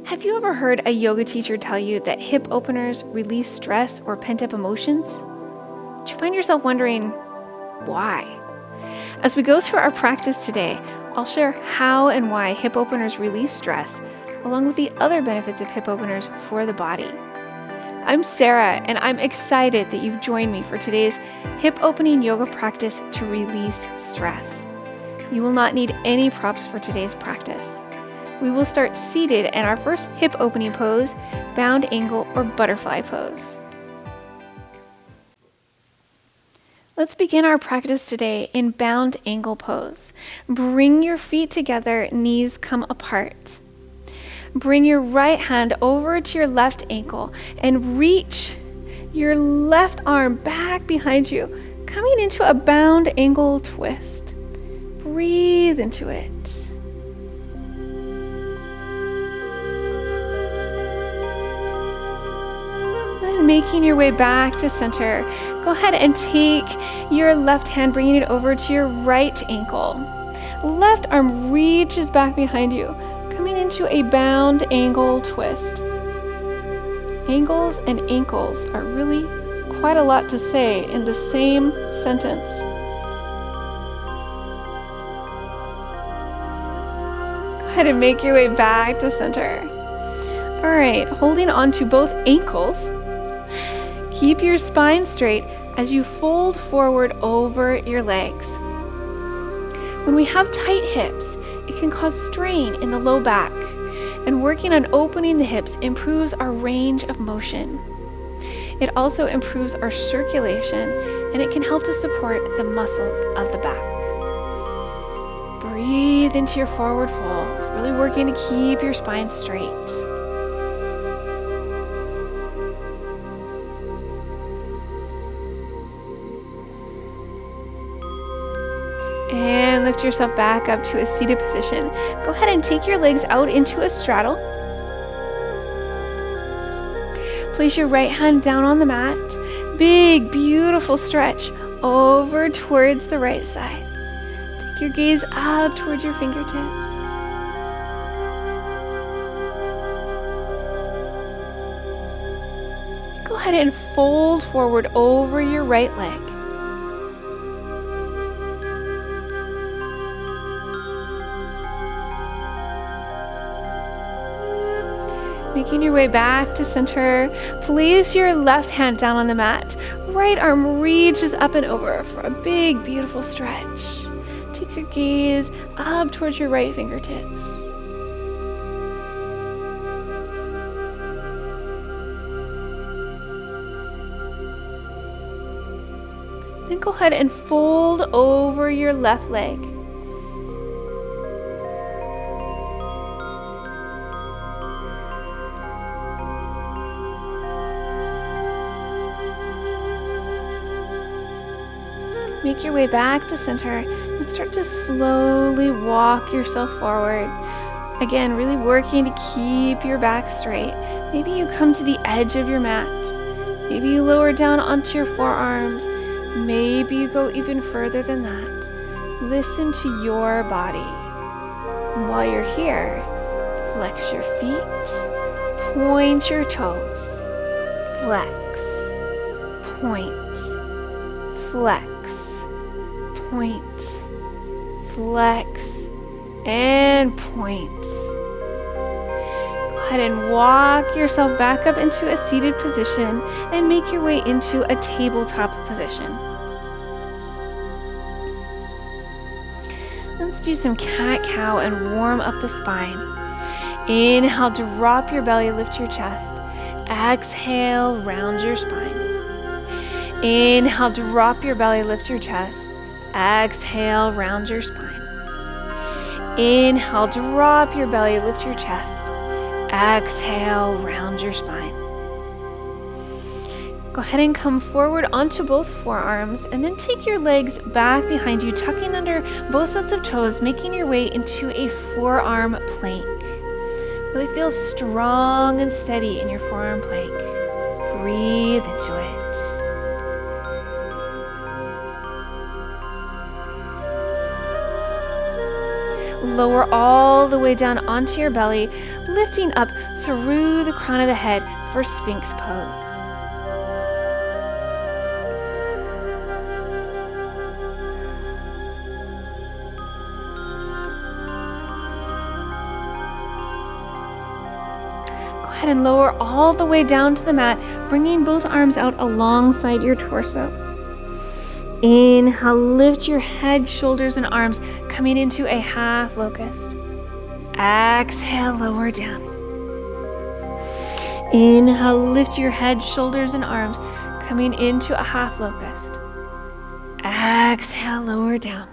Have you ever heard a yoga teacher tell you that hip openers release stress or pent-up emotions? Do you find yourself wondering, why? As we go through our practice today, I'll share how and why hip openers release stress, along with the other benefits of hip openers for the body. I'm Sarah, and I'm excited that you've joined me for today's hip opening yoga practice to release stress. You will not need any props for today's practice. We will start seated in our first hip opening pose, bound angle or butterfly pose. Let's begin our practice today in bound angle pose. Bring your feet together, knees come apart. Bring your right hand over to your left ankle and reach your left arm back behind you, coming into a bound angle twist. Breathe into it. Making your way back to center, go ahead and take your left hand, bringing it over to your right ankle. Left arm reaches back behind you, coming into a bound angle twist. Angles and ankles are really quite a lot to say in the same sentence. Go ahead and make your way back to center. All right, holding on to both ankles. Keep your spine straight as you fold forward over your legs. When we have tight hips, it can cause strain in the low back, and working on opening the hips improves our range of motion. It also improves our circulation, and it can help to support the muscles of the back. Breathe into your forward fold, really working to keep your spine straight. And lift yourself back up to a seated position. Go ahead and take your legs out into a straddle. Place your right hand down on the mat. Big, beautiful stretch over towards the right side. Take your gaze up towards your fingertips. Go ahead and fold forward over your right leg. Making your way back to center, place your left hand down on the mat. Right arm reaches up and over for a big, beautiful stretch. Take your gaze up towards your right fingertips. Then go ahead and fold over your left leg. Make your way back to center and start to slowly walk yourself forward. Again, really working to keep your back straight. Maybe you come to the edge of your mat. Maybe you lower down onto your forearms. Maybe you go even further than that. Listen to your body. And while you're here, flex your feet, point your toes, flex, point, flex. Point, flex, and point. Go ahead and walk yourself back up into a seated position and make your way into a tabletop position. Let's do some cat-cow and warm up the spine. Inhale, drop your belly, lift your chest. Exhale, round your spine. Inhale, drop your belly, lift your chest. Exhale, round your spine. Inhale, drop your belly, lift your chest. Exhale, round your spine. Go ahead and come forward onto both forearms and then take your legs back behind you, tucking under both sets of toes, making your way into a forearm plank. Really feel strong and steady in your forearm plank. Breathe into it. Lower all the way down onto your belly, lifting up through the crown of the head for Sphinx pose. Go ahead and lower all the way down to the mat, bringing both arms out alongside your torso. Inhale, lift your head, shoulders, and arms, coming into a half locust. Exhale, lower down. Inhale, lift your head, shoulders, and arms, coming into a half locust. Exhale, lower down.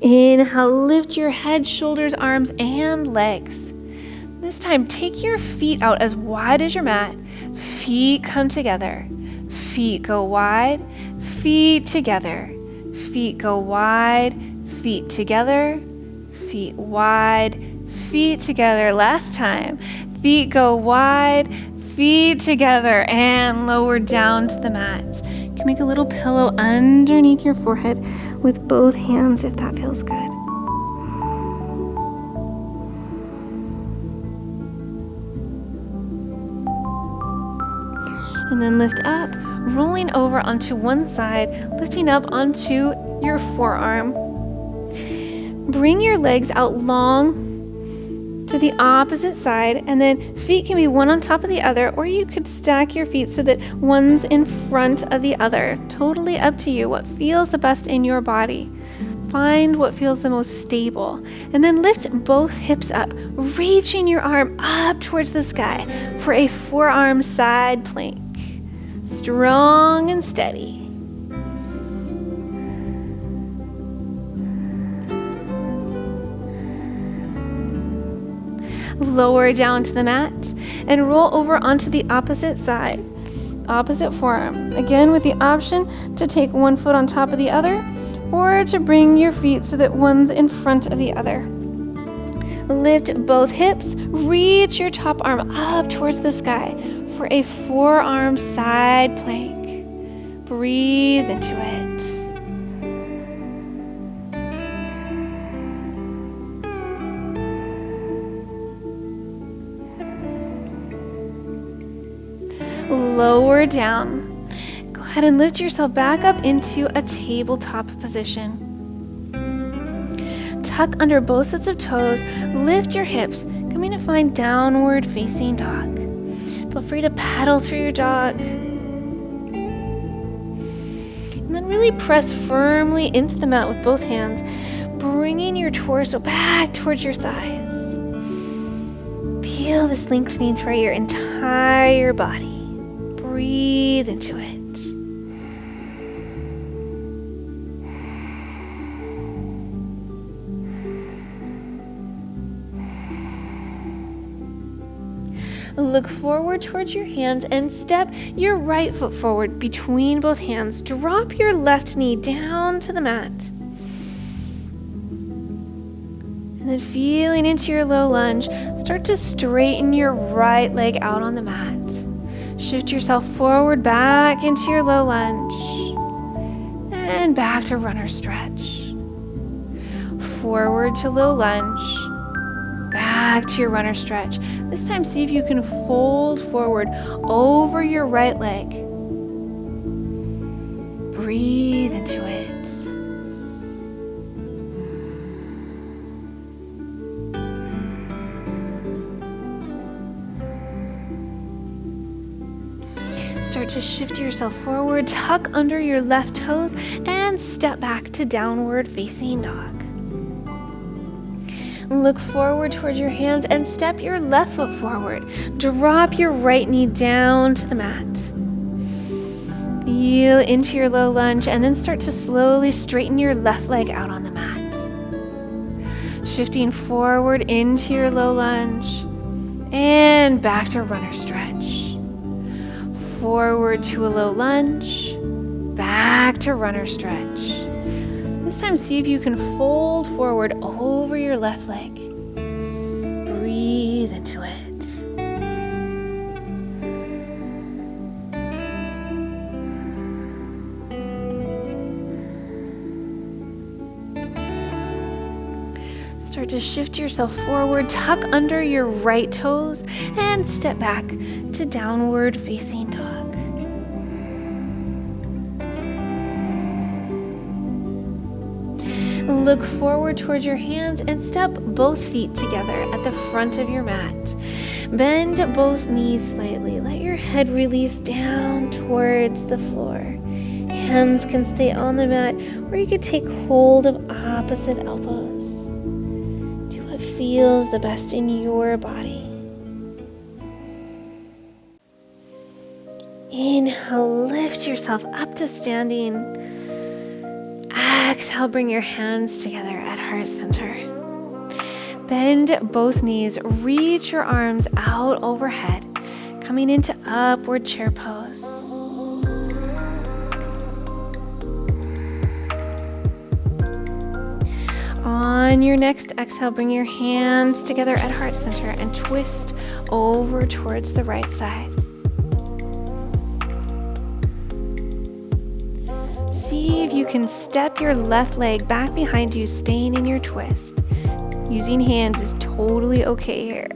Inhale, lift your head, shoulders, arms, and legs. This time, take your feet out as wide as your mat. Feet come together. Feet go wide. Feet together. Feet go wide. Feet together. Feet wide. Feet together. Last time. Feet go wide. Feet together. And lower down to the mat. You can make a little pillow underneath your forehead with both hands if that feels good. And then lift up, rolling over onto one side, lifting up onto your forearm. Bring your legs out long to the opposite side, and then feet can be one on top of the other, or you could stack your feet so that one's in front of the other. Totally up to you, what feels the best in your body. Find what feels the most stable. And then lift both hips up, reaching your arm up towards the sky for a forearm side plank. Strong and steady. Lower down to the mat and roll over onto the opposite side, opposite forearm. Again, with the option to take one foot on top of the other or to bring your feet so that one's in front of the other. Lift both hips, reach your top arm up towards the sky for a forearm side plank. Breathe into it. Lower down. Go ahead and lift yourself back up into a tabletop position. Tuck under both sets of toes, lift your hips, coming to find downward facing dog. Feel free to pedal through your dog. And then really press firmly into the mat with both hands, bringing your torso back towards your thighs. Feel this lengthening through your entire body. Breathe into it. Look forward towards your hands and step your right foot forward between both hands. Drop your left knee down to the mat. And then feeling into your low lunge, start to straighten your right leg out on the mat. Shift yourself forward back into your low lunge and back to runner stretch. Forward to low lunge. Back to your runner stretch. This time, see if you can fold forward over your right leg. Breathe into it. Start to shift yourself forward, tuck under your left toes, and step back to downward facing dog. Look forward towards your hands and step your left foot forward. Drop your right knee down to the mat. Feel into your low lunge and then start to slowly straighten your left leg out on the mat. Shifting forward into your low lunge and back to runner stretch. Forward to a low lunge, back to runner stretch. This time, see if you can fold forward over your left leg. Breathe into it. to shift yourself forward, tuck under your right toes, and step back to downward facing dog. Look forward towards your hands and step both feet together at the front of your mat. Bend both knees slightly. Let your head release down towards the floor. Hands can stay on the mat, or you could take hold of opposite elbows. Do what feels the best in your body. Inhale, lift yourself up to standing. Exhale, bring your hands together at heart center. Bend both knees, reach your arms out overhead, coming into upward chair pose. On your next exhale, bring your hands together at heart center and twist over towards the right side. See if you can step your left leg back behind you, staying in your twist. Using hands is totally okay here.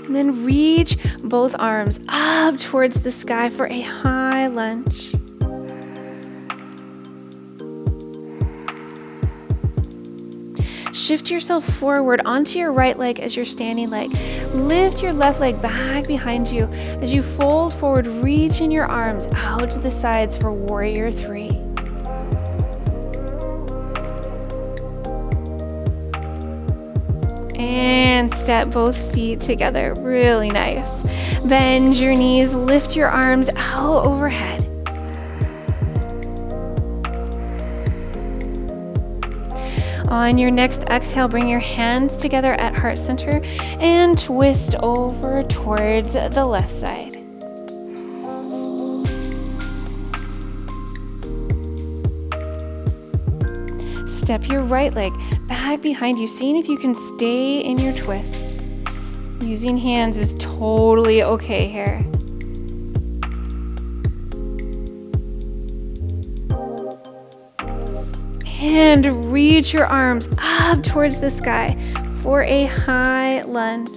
And then reach both arms up towards the sky for a high lunge. Shift yourself forward onto your right leg as your standing leg. Lift your left leg back behind you as you fold forward, reaching your arms out to the sides for warrior three. And step both feet together, really nice. Bend your knees, lift your arms out overhead. On your next exhale, bring your hands together at heart center and twist over towards the left side. Step your right leg back behind you, seeing if you can stay in your twist. Using hands is totally okay here. And reach your arms up towards the sky for a high lunge.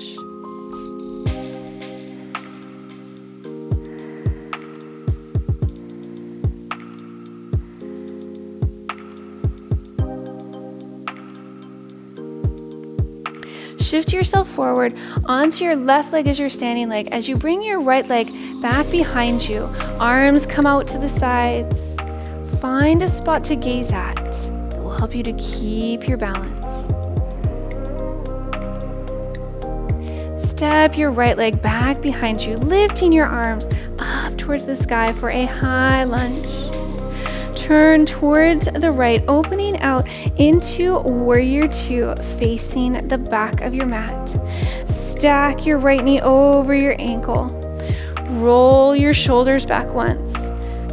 Shift yourself forward onto your left leg as your standing leg. As you bring your right leg back behind you, arms come out to the sides. Find a spot to gaze at that will help you to keep your balance. Step your right leg back behind you, lifting your arms up towards the sky for a high lunge. Turn towards the right, opening out into warrior two, facing the back of your mat. Stack your right knee over your ankle. Roll your shoulders back once.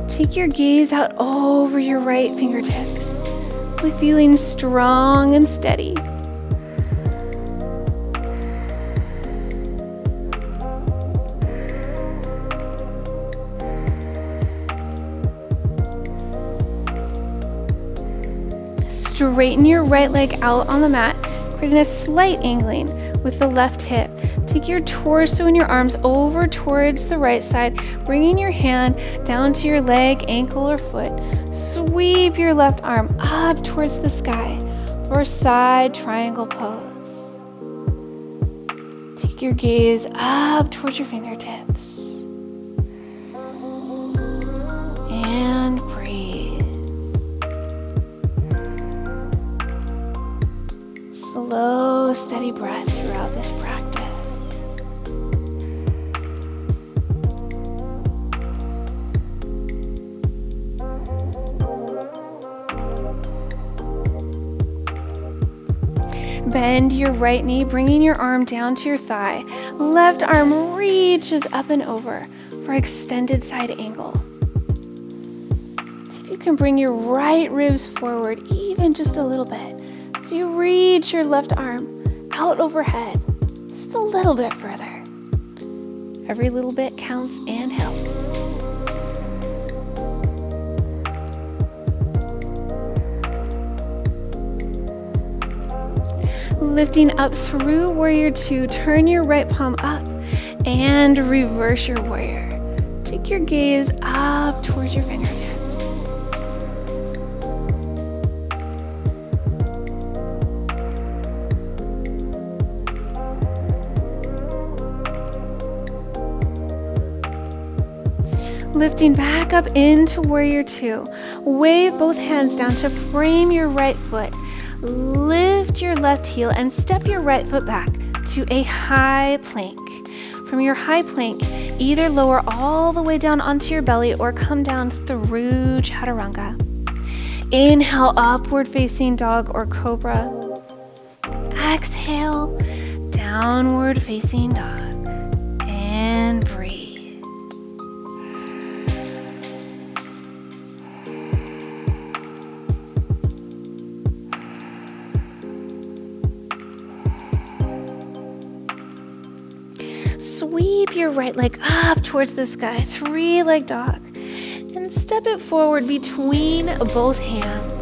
Take your gaze out over your right fingertips, with feeling strong and steady. Straighten your right leg out on the mat, creating a slight angling with the left hip. Take your torso and your arms over towards the right side, bringing your hand down to your leg, ankle, or foot. Sweep your left arm up towards the sky for a side triangle pose. Take your gaze up towards your fingertips. And breathe. Slow, steady breath throughout this practice. Bend your right knee, bringing your arm down to your thigh. Left arm reaches up and over for extended side angle. See if you can bring your right ribs forward even just a little bit. So you reach your left arm out overhead just a little bit further. Every little bit counts and helps. Lifting up through warrior two, turn your right palm up and reverse your warrior. Take your gaze up towards your fingertips. Lifting back up into warrior two. Wave both hands down to frame your right foot. Lift your left heel and step your right foot back to a high plank. From your high plank, either lower all the way down onto your belly or come down through chaturanga. Inhale, upward facing dog or cobra. Exhale, downward facing dog. And breathe. Sweep your right leg up towards the sky, three-leg dog, and step it forward between both hands.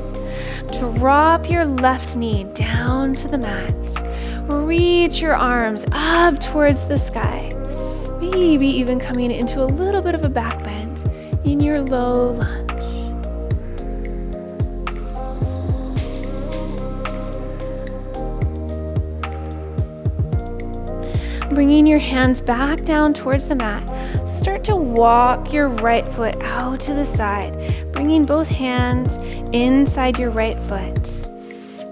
Drop your left knee down to the mat. Reach your arms up towards the sky, maybe even coming into a little bit of a back bend in your low lunge. Bringing your hands back down towards the mat, start to walk your right foot out to the side, bringing both hands inside your right foot.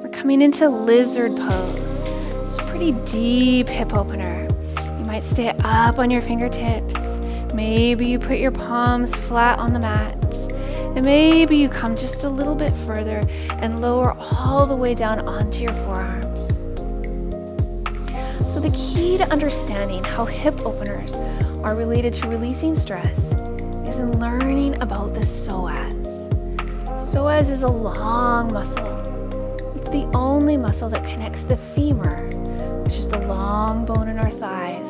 We're coming into lizard pose. It's a pretty deep hip opener. You might stay up on your fingertips. Maybe you put your palms flat on the mat. And maybe you come just a little bit further and lower all the way down onto your forearms. So the key to understanding how hip openers are related to releasing stress is in learning about the psoas. Psoas is a long muscle. It's the only muscle that connects the femur, which is the long bone in our thighs,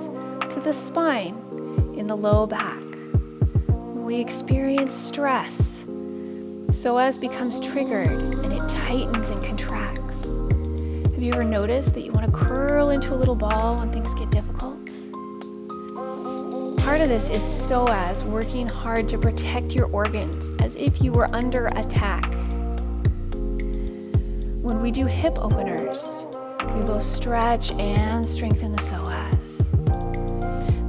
to the spine in the low back. When we experience stress, psoas becomes triggered and it tightens and contracts. Have you ever noticed that you want to curl into a little ball when things get difficult? Part of this is psoas working hard to protect your organs as if you were under attack. When we do hip openers, we both stretch and strengthen the psoas.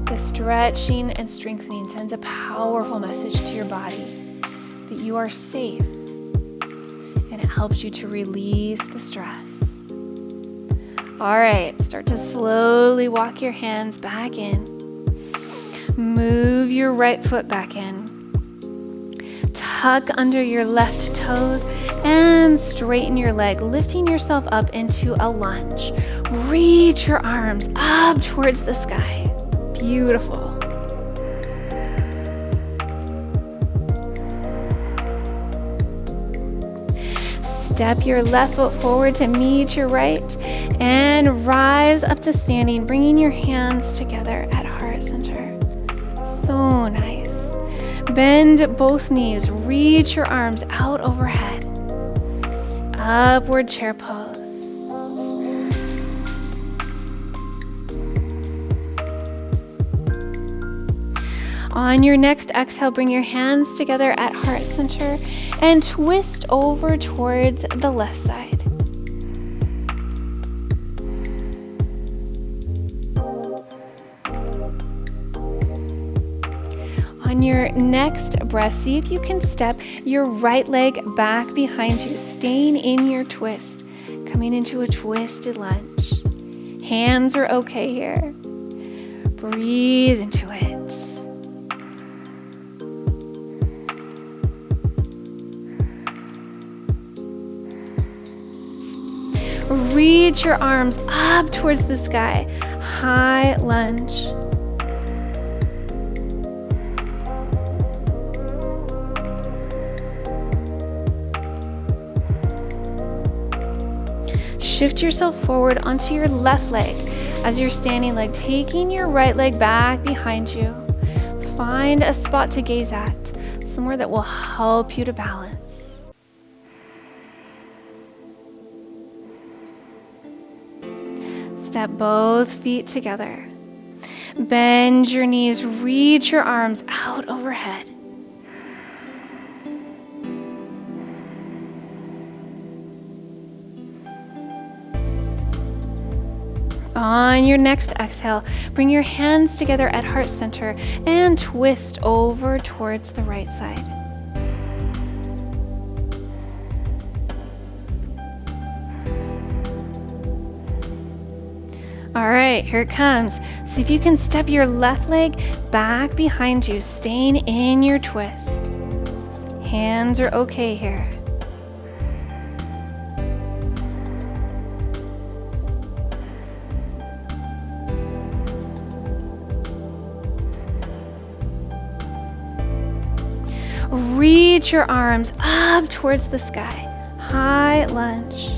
The stretching and strengthening sends a powerful message to your body that you are safe, and it helps you to release the stress. All right, start to slowly walk your hands back in. Move your right foot back in. Tuck under your left toes and straighten your leg, lifting yourself up into a lunge. Reach your arms up towards the sky. Beautiful. Step your left foot forward to meet your right and rise up to standing, bringing your hands together at heart center. So nice. Bend both knees, reach your arms out overhead. Upward chair pose. On your next exhale, bring your hands together at heart center and twist over towards the left side. On your next breath, see if you can step your right leg back behind you, staying in your twist, coming into a twisted lunge. Hands are okay here. Breathe into it. Reach your arms up towards the sky. High lunge. Shift yourself forward onto your left leg as your standing leg, taking your right leg back behind you. Find a spot to gaze at, somewhere that will help you to balance. Step both feet together. Bend your knees, reach your arms out overhead. On your next exhale, bring your hands together at heart center and twist over towards the right side. All right, here it comes. See if you can step your left leg back behind you, staying in your twist. Hands are okay here. Reach your arms up towards the sky. High lunge.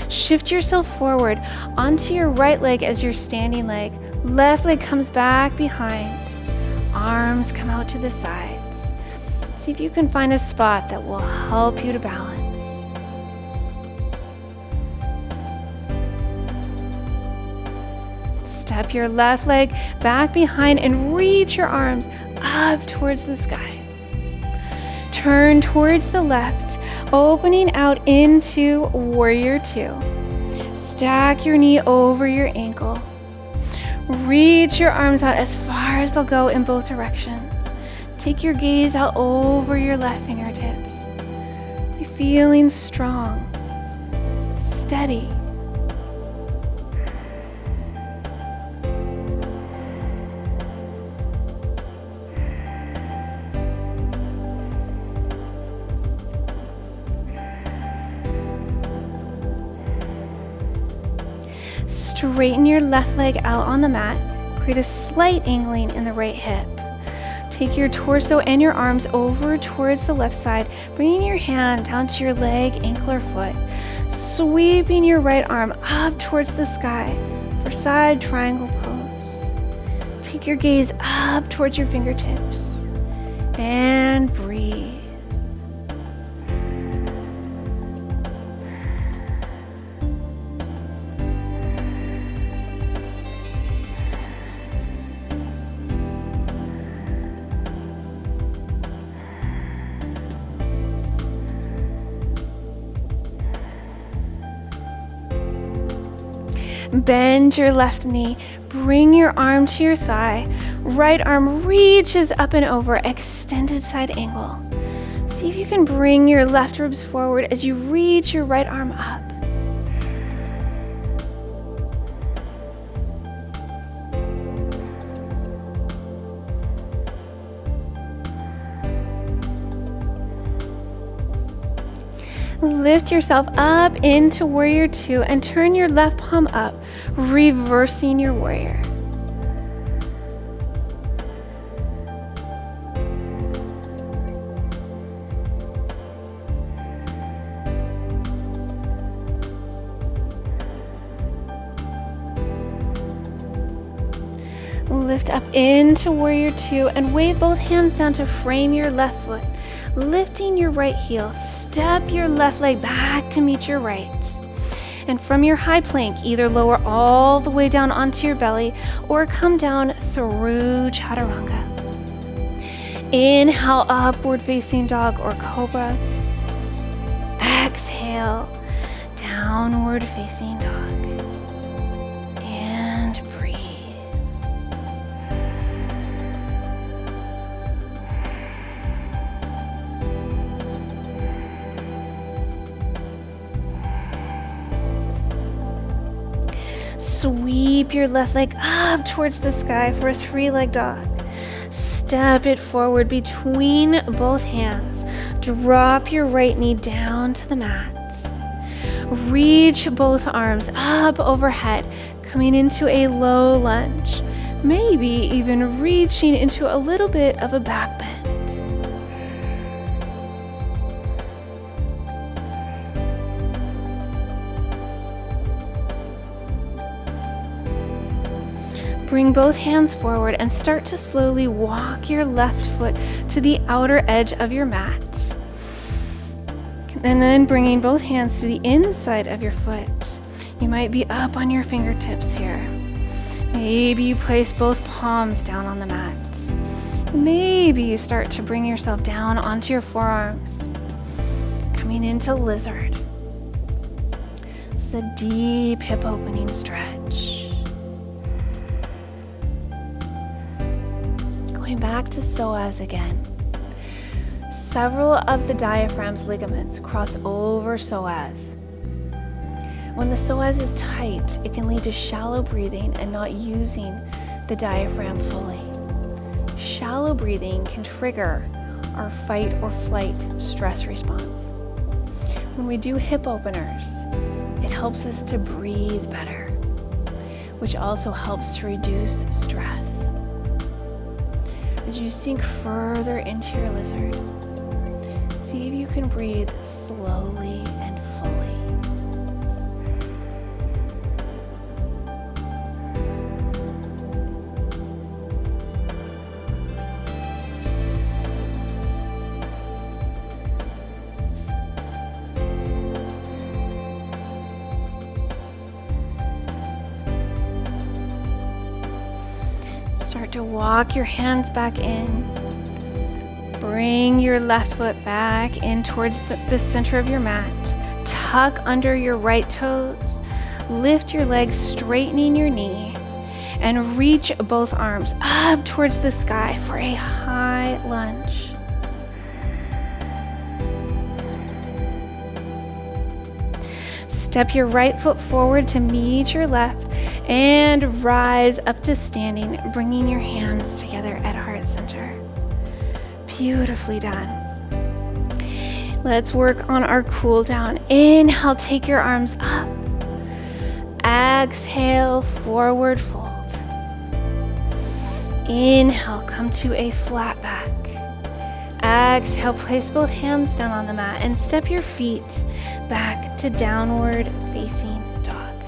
Shift yourself forward onto your right leg as your standing leg. Left leg comes back behind. Arms come out to the sides. See if you can find a spot that will help you to balance. Step your left leg back behind and reach your arms up towards the sky. Turn towards the left, opening out into Warrior Two. Stack your knee over your ankle. Reach your arms out as far as they'll go in both directions. Take your gaze out over your left fingertips. Be feeling strong, steady. Straighten your left leg out on the mat. Create a slight angling in the right hip. Take your torso and your arms over towards the left side, bringing your hand down to your leg, ankle, or foot. Sweeping your right arm up towards the sky for side triangle pose. Take your gaze up towards your fingertips and breathe. Bend your left knee, bring your arm to your thigh. Right arm reaches up and over, extended side angle. See if you can bring your left ribs forward as you reach your right arm up. Lift yourself up into Warrior Two and turn your left palm up, reversing your warrior. Lift up into Warrior Two and wave both hands down to frame your left foot, lifting your right heel. Step your left leg back to meet your right. And from your high plank, either lower all the way down onto your belly or come down through chaturanga. Inhale, upward facing dog or cobra. Exhale, downward facing dog. And breathe. Sweep your left leg up towards the sky for a three-leg dog. Step it forward between both hands. Drop your right knee down to the mat. Reach both arms up overhead, coming into a low lunge. Maybe even reaching into a little bit of a back bend. Bring both hands forward and start to slowly walk your left foot to the outer edge of your mat. And then bringing both hands to the inside of your foot. You might be up on your fingertips here. Maybe you place both palms down on the mat. Maybe you start to bring yourself down onto your forearms. Coming into lizard. It's a deep hip opening stretch. Going back to psoas again. Several of the diaphragm's ligaments cross over psoas. When the psoas is tight, it can lead to shallow breathing and not using the diaphragm fully. Shallow breathing can trigger our fight or flight stress response. When we do hip openers, it helps us to breathe better, which also helps to reduce stress. As you sink further into your lizard, see if you can breathe slowly and fully. Start to walk your hands back in. Bring your left foot back in towards the center of your mat. Tuck under your right toes. Lift your legs, straightening your knee. And reach both arms up towards the sky for a high lunge. Step your right foot forward to meet your left and rise up to standing, bringing your hands together at heart center. Beautifully done. Let's work on our cool down. Inhale, take your arms up. Exhale, forward fold. Inhale, come to a flat back. Exhale, place both hands down on the mat and step your feet back to downward facing dog.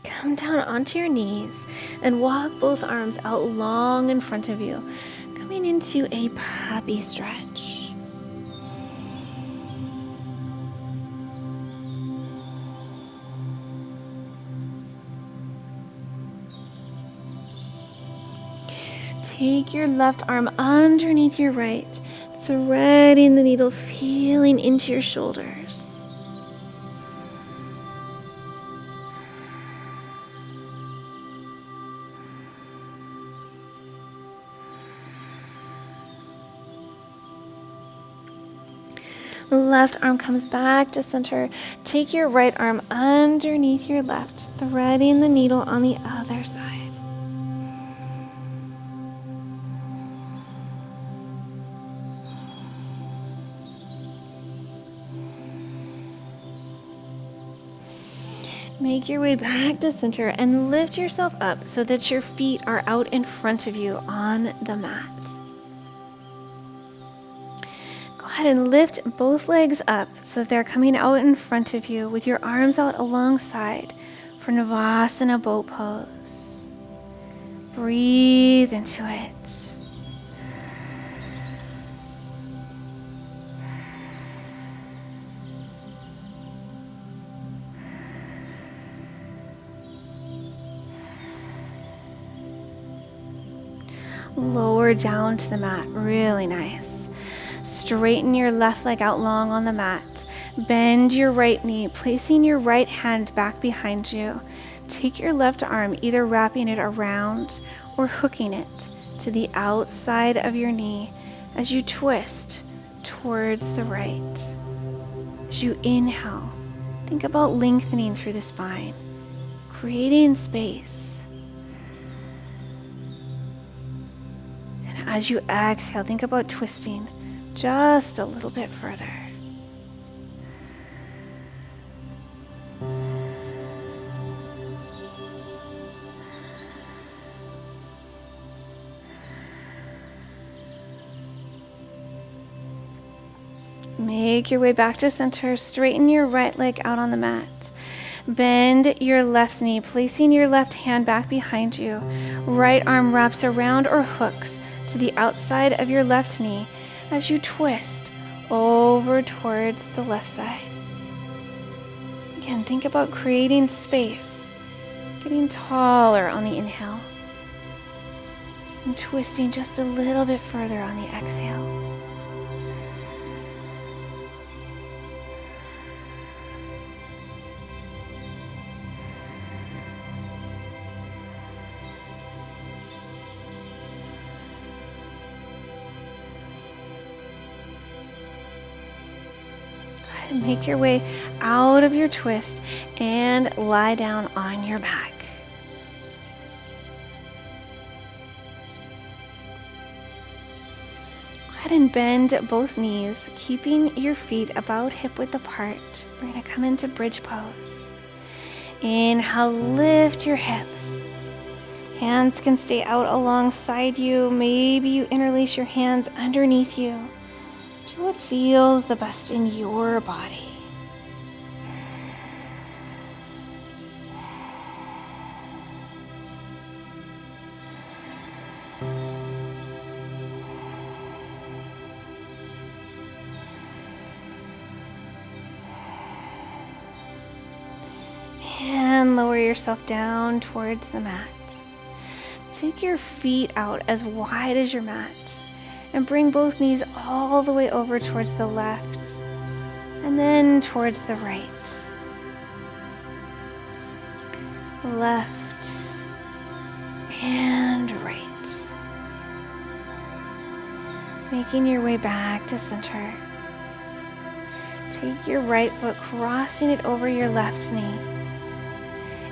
Come down onto your knees and walk both arms out long in front of you, coming into a puppy stretch. Take your left arm underneath your right, threading the needle, feeling into your shoulders. Left arm comes back to center. Take your right arm underneath your left, threading the needle on the other side. Make your way back to center and lift yourself up so that your feet are out in front of you on the mat. Go ahead and lift both legs up so that they're coming out in front of you with your arms out alongside for Navasana boat pose. Breathe into it. Lower down to the mat, really nice. Straighten your left leg out long on the mat. Bend your right knee, placing your right hand back behind you. Take your left arm, either wrapping it around or hooking it to the outside of your knee as you twist towards the right. As you inhale, think about lengthening through the spine, creating space. As you exhale, think about twisting just a little bit further. Make your way back to center. Straighten your right leg out on the mat. Bend your left knee, placing your left hand back behind you. Right arm wraps around or hooks to to the outside of your left knee as you twist over towards the left side. Again, think about creating space, getting taller on the inhale, and twisting just a little bit further on the exhale. And make your way out of your twist and lie down on your back. Go ahead and bend both knees, keeping your feet about hip width apart. We're going to come into bridge pose. Inhale, lift your hips. Hands can stay out alongside you. Maybe you interlace your hands underneath you. Do what feels the best in your body. And lower yourself down towards the mat. Take your feet out as wide as your mat. And bring both knees all the way over towards the left and then towards the right. Left and right. Making your way back to center. Take your right foot, crossing it over your left knee.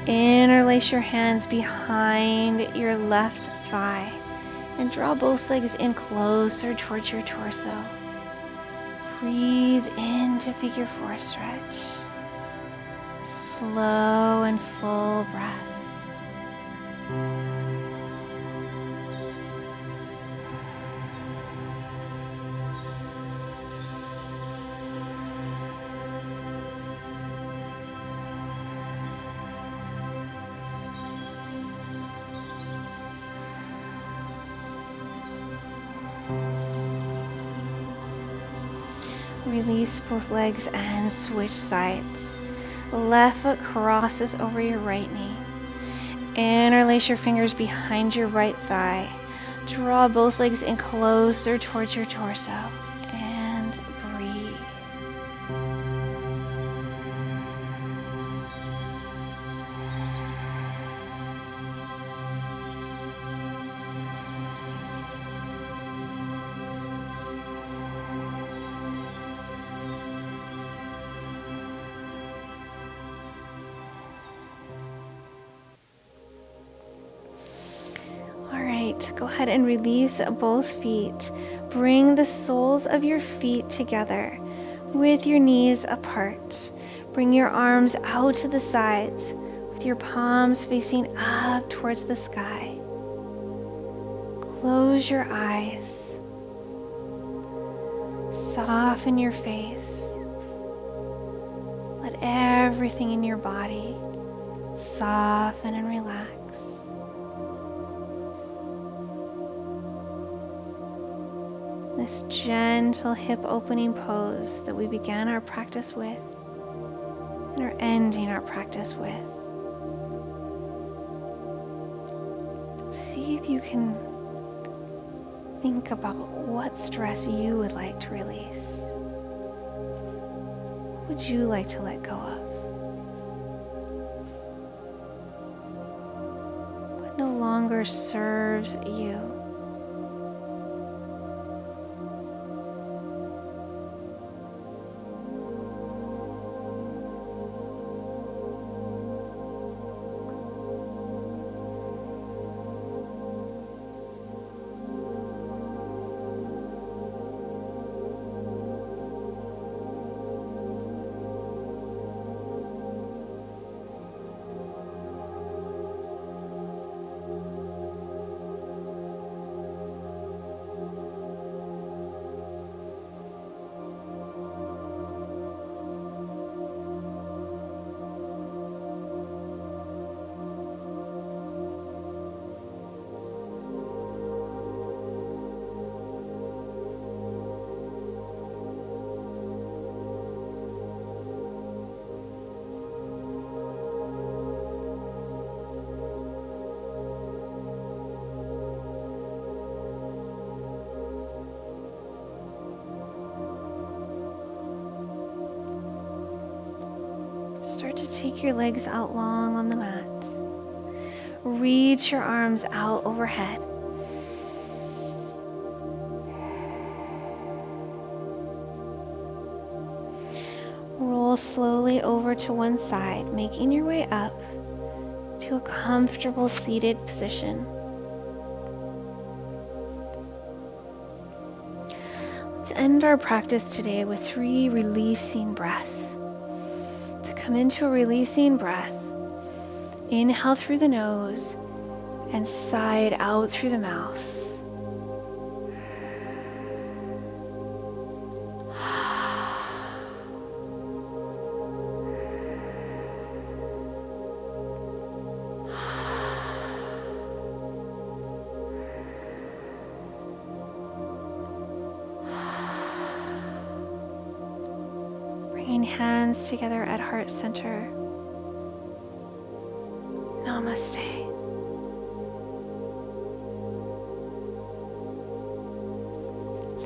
Interlace your hands behind your left thigh. And draw both legs in closer towards your torso. Breathe into figure 4 stretch. Slow and full breath. Release both legs and switch sides. Left foot crosses over your right knee. Interlace your fingers behind your right thigh. Draw both legs in closer towards your torso and breathe. Go ahead and release both feet. Bring the soles of your feet together with your knees apart. Bring your arms out to the sides with your palms facing up towards the sky. Close your eyes. Soften your face. Let everything in your body soften and relax. This gentle hip opening pose that we began our practice with and are ending our practice with. See if you can think about what stress you would like to release. What would you like to let go of? What no longer serves you? to take your legs out long on the mat. Reach your arms out overhead. Roll slowly over to one side, making your way up to a comfortable seated position. Let's end our practice today with 3 releasing breaths. To come into a releasing breath, inhale through the nose and sigh it out through the mouth. Bringing hands together at heart center. Namaste.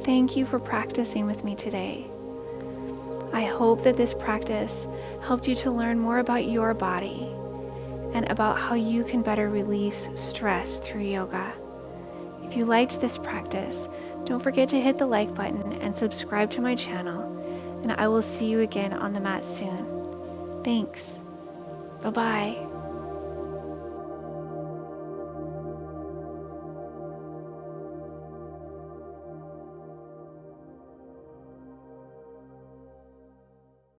Thank you for practicing with me today. I hope that this practice helped you to learn more about your body and about how you can better release stress through yoga. If you liked this practice, don't forget to hit the like button and subscribe to my channel, and I will see you again on the mat soon. Thanks. Bye-bye.